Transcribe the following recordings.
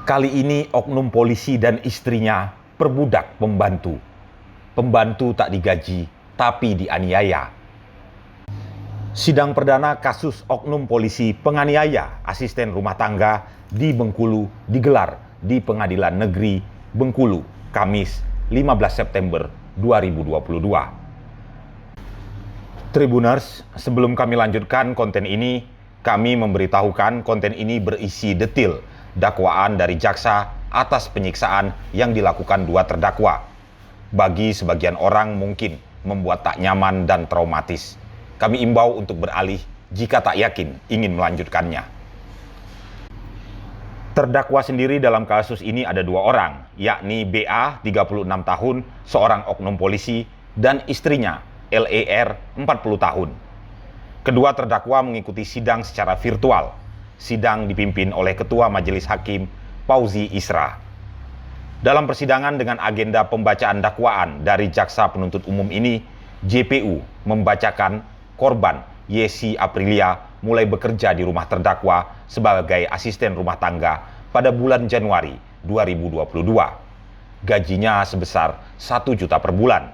Kali ini oknum polisi dan istrinya perbudak pembantu. Pembantu tak digaji, tapi dianiaya. Sidang perdana kasus oknum polisi penganiaya asisten rumah tangga di Bengkulu digelar di Pengadilan Negeri Bengkulu, Kamis 15 September 2022. Tribuners, sebelum kami lanjutkan konten ini, kami memberitahukan konten ini berisi detil dakwaan dari jaksa atas penyiksaan yang dilakukan dua terdakwa. Bagi sebagian orang mungkin membuat tak nyaman dan traumatis. Kami imbau untuk beralih jika tak yakin ingin melanjutkannya. Terdakwa sendiri dalam kasus ini ada dua orang, yakni BA 36 tahun, seorang oknum polisi, dan istrinya LER 40 tahun. Kedua terdakwa mengikuti sidang secara virtual. Sidang dipimpin oleh Ketua Majelis Hakim Pauzi Isra. Dalam persidangan dengan agenda pembacaan dakwaan dari Jaksa Penuntut Umum ini, JPU membacakan korban Yesi Aprilia mulai bekerja di rumah terdakwa sebagai asisten rumah tangga pada bulan Januari 2022. Gajinya sebesar 1 juta per bulan.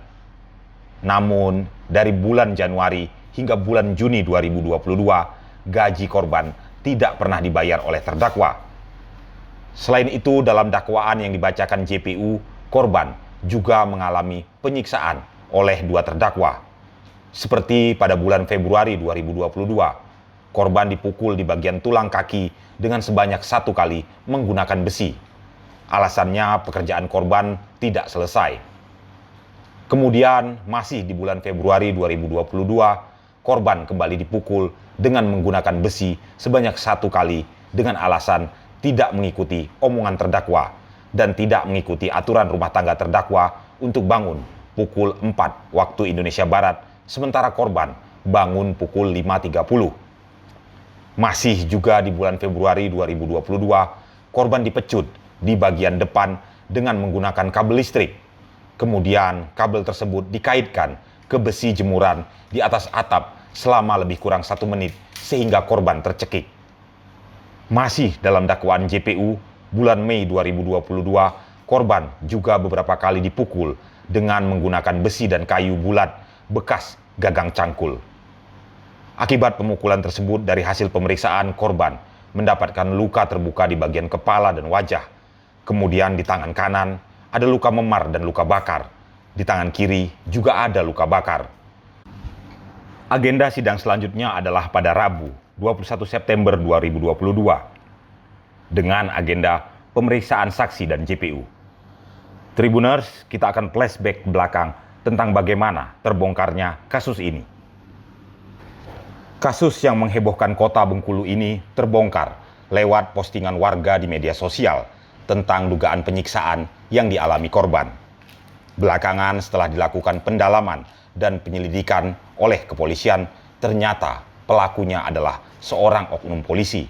Namun, dari bulan Januari hingga bulan Juni 2022, gaji korban tidak pernah dibayar oleh terdakwa. Selain itu, dalam dakwaan yang dibacakan JPU, korban juga mengalami penyiksaan oleh dua terdakwa. Seperti pada bulan Februari 2022, korban dipukul di bagian tulang kaki dengan sebanyak 1 kali menggunakan besi. Alasannya pekerjaan korban tidak selesai. Kemudian, masih di bulan Februari 2022, korban kembali dipukul dengan menggunakan besi sebanyak 1 kali dengan alasan tidak mengikuti omongan terdakwa dan tidak mengikuti aturan rumah tangga terdakwa untuk bangun pukul 4 waktu Indonesia Barat, sementara korban bangun pukul 5.30. Masih juga di bulan Februari 2022, korban dipecut di bagian depan dengan menggunakan kabel listrik. Kemudian kabel tersebut dikaitkan ke besi jemuran di atas atap selama lebih kurang 1 menit sehingga korban tercekik. Masih dalam dakwaan JPU, bulan Mei 2022, korban juga beberapa kali dipukul dengan menggunakan besi dan kayu bulat bekas gagang cangkul. Akibat pemukulan tersebut, dari hasil pemeriksaan, korban mendapatkan luka terbuka di bagian kepala dan wajah. Kemudian di tangan kanan ada luka memar dan luka bakar. Di tangan kiri juga ada luka bakar. Agenda sidang selanjutnya adalah pada Rabu, 21 September 2022, dengan agenda pemeriksaan saksi dan JPU. Tribuners, kita akan flashback ke belakang tentang bagaimana terbongkarnya kasus ini. Kasus yang menghebohkan kota Bengkulu ini terbongkar lewat postingan warga di media sosial tentang dugaan penyiksaan yang dialami korban. Belakangan, setelah dilakukan pendalaman dan penyelidikan oleh kepolisian, ternyata pelakunya adalah seorang oknum polisi.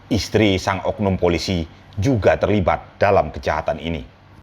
Istri sang oknum polisi juga terlibat dalam kejahatan ini.